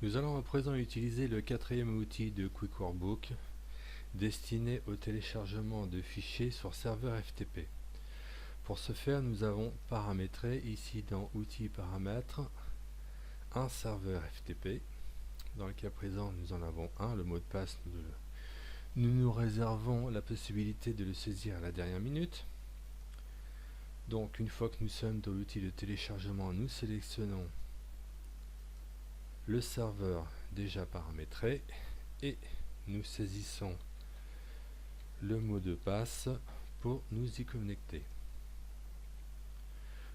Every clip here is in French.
Nous allons à présent utiliser le quatrième outil de Quick Workbook destiné au téléchargement de fichiers sur serveur FTP. Pour ce faire, nous avons paramétré ici dans Outils paramètres un serveur FTP. Dans le cas présent, nous en avons un. Le mot de passe, nous réservons la possibilité de le saisir à la dernière minute. Donc, une fois que nous sommes dans l'outil de téléchargement, nous sélectionnons le serveur déjà paramétré et nous saisissons le mot de passe pour nous y connecter.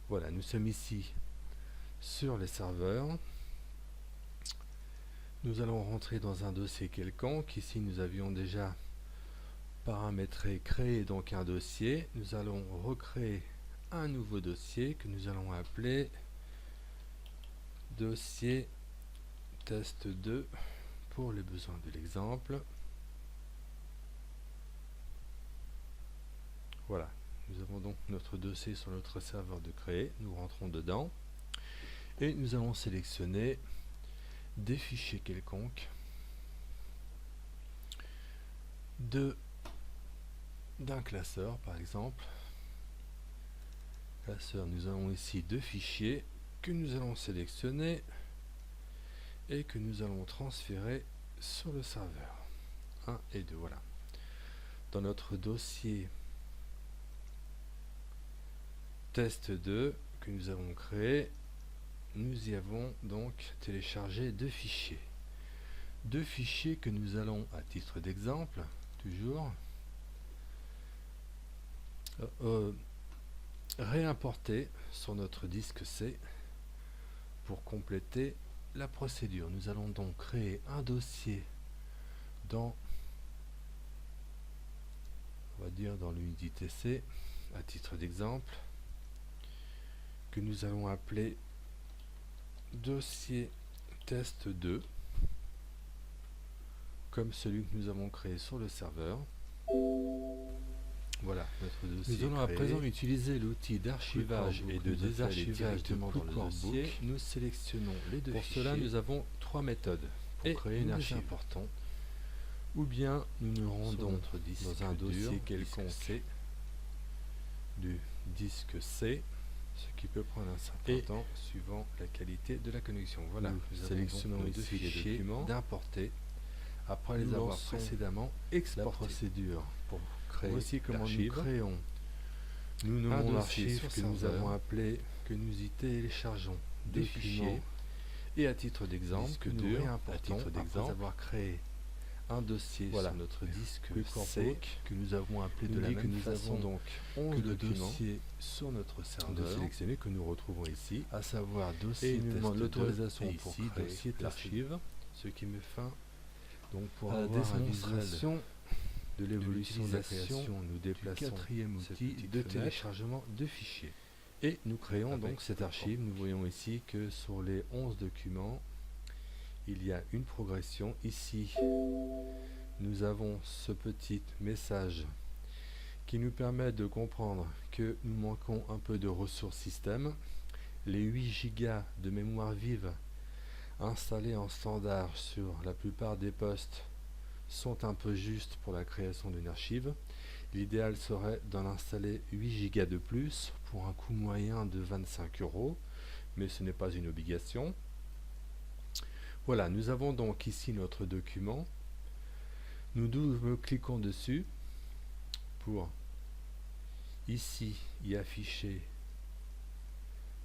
Voilà, nous sommes ici sur les serveurs. Nous allons rentrer dans un dossier quelconque. Ici, nous avions déjà paramétré, créé donc un dossier. Nous allons recréer un nouveau dossier que nous allons appeler dossier test 2 pour les besoins de l'exemple. Voilà, nous avons donc notre dossier sur notre serveur de créer. Nous rentrons dedans et nous allons sélectionner des fichiers quelconques d'un classeur, par exemple. Classeur, nous avons ici deux fichiers que nous allons sélectionner et que nous allons transférer sur le serveur 1 et 2. Voilà. Dans notre dossier test 2 que nous avons créé, nous y avons donc téléchargé deux fichiers. Deux fichiers que nous allons, à titre d'exemple, toujours, réimporter sur notre disque C pour compléter la procédure. Nous allons donc créer un dossier dans, on va dire dans l'unité C, à titre d'exemple, que nous allons appeler dossier test 2, comme celui que nous avons créé sur le serveur. Voilà, notre dossier. Nous allons à présent utiliser l'outil d'archivage et de désarchivage directement dans le dossier. Nous sélectionnons les deux fichiers. Pour cela, nous avons trois méthodes pour créer une archive. Important. Ou bien nous nous rendons dans un dossier quelconque C, du disque C, ce qui peut prendre un certain temps suivant la qualité de la connexion. Voilà, nous sélectionnons les deux fichiers d'importer après les avoir précédemment exportés. La procédure pour créer. Voici comment nous créons. Nous nommons l'archive que nous avons appelé, que nous y téléchargeons des fichiers, et à titre d'exemple que nous réimportons après avoir créé un dossier sur notre disque C que nous avons appelé de la même façon donc que le dossier sur notre serveur sélectionné que nous retrouvons ici, à savoir dossier test l'autorisation pour ici dossier d'archive, ce qui met fin donc pour la démonstration de l'évolution de la création. Nous déplaçons quatrième outil de téléchargement de fichiers et nous créons donc cette archive. Nous voyons ici que sur les 11 documents il y a une progression. Ici nous avons ce petit message qui nous permet de comprendre que nous manquons un peu de ressources système. Les 8 Go de mémoire vive installés en standard sur la plupart des postes sont un peu justes pour la création d'une archive. L'idéal serait d'en installer 8 Go de plus pour un coût moyen de 25 €, mais ce n'est pas une obligation. Voilà, nous avons donc ici notre document. Nous double-cliquons dessus pour ici y afficher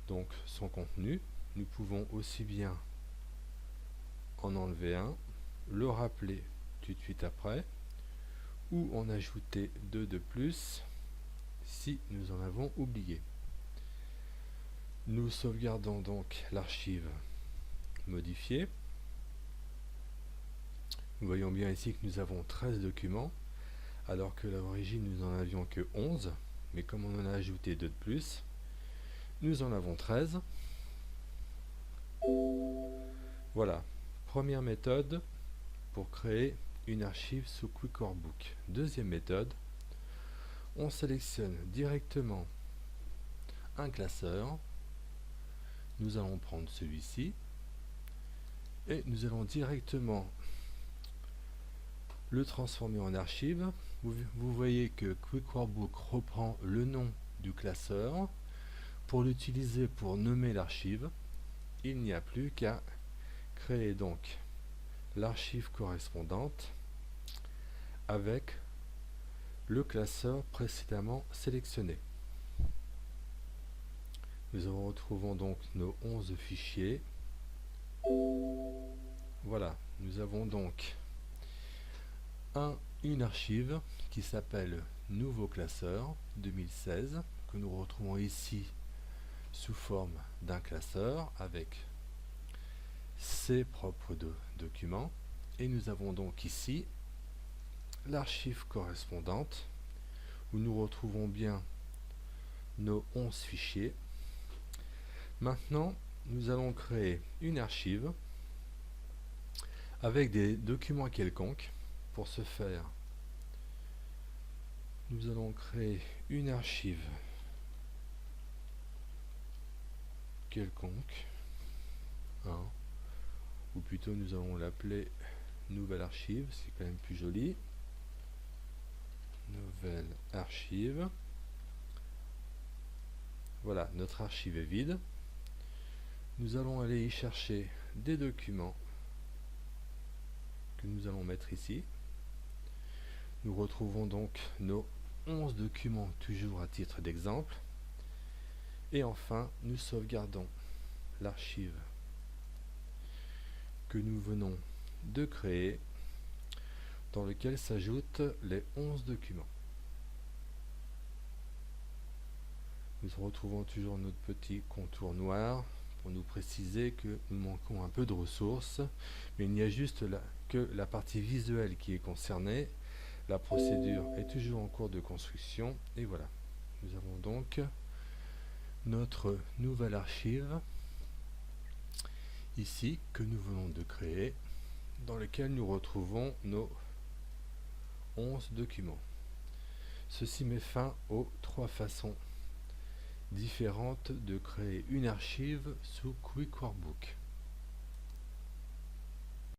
donc son contenu. Nous pouvons aussi bien en enlever un, le rappeler tout de suite après, ou en ajouter deux de plus si nous en avons oublié. Nous sauvegardons donc l'archive modifiée. Nous voyons bien ici que nous avons 13 documents, alors que à l'origine nous n'en avions que 11, mais comme on en a ajouté deux de plus, nous en avons 13. Voilà, première méthode pour créer une archive sous Quick Workbook. Deuxième méthode, on sélectionne directement un classeur. Nous allons prendre celui-ci et nous allons directement le transformer en archive. Vous voyez que QuickWorkbook reprend le nom du classeur. Pour l'utiliser pour nommer l'archive, il n'y a plus qu'à créer donc l'archive correspondante avec le classeur précédemment sélectionné. Nous retrouvons donc nos 11 fichiers. Voilà, nous avons donc une archive qui s'appelle Nouveau classeur 2016, que nous retrouvons ici sous forme d'un classeur avec ses propres documents. Et nous avons donc ici l'archive correspondante où nous retrouvons bien nos 11 fichiers. Maintenant, nous allons créer une archive avec des documents quelconques. Pour ce faire, nous allons créer une archive quelconque, ou plutôt nous allons l'appeler nouvelle archive, c'est quand même plus joli. Nouvelle archive. Voilà, notre archive est vide. Nous allons aller y chercher des documents que nous allons mettre ici. Nous retrouvons donc nos 11 documents toujours à titre d'exemple. Et enfin, nous sauvegardons l'archive que nous venons de créer, dans lequel s'ajoutent les 11 documents. Nous retrouvons toujours notre petit contour noir pour nous préciser que nous manquons un peu de ressources, mais il n'y a juste que la partie visuelle qui est concernée. La procédure est toujours en cours de construction, et voilà. Nous avons donc notre nouvelle archive ici que nous venons de créer, dans lequel nous retrouvons nos 11 documents. Ceci met fin aux 3 façons différentes de créer une archive sous QuickWorkbook.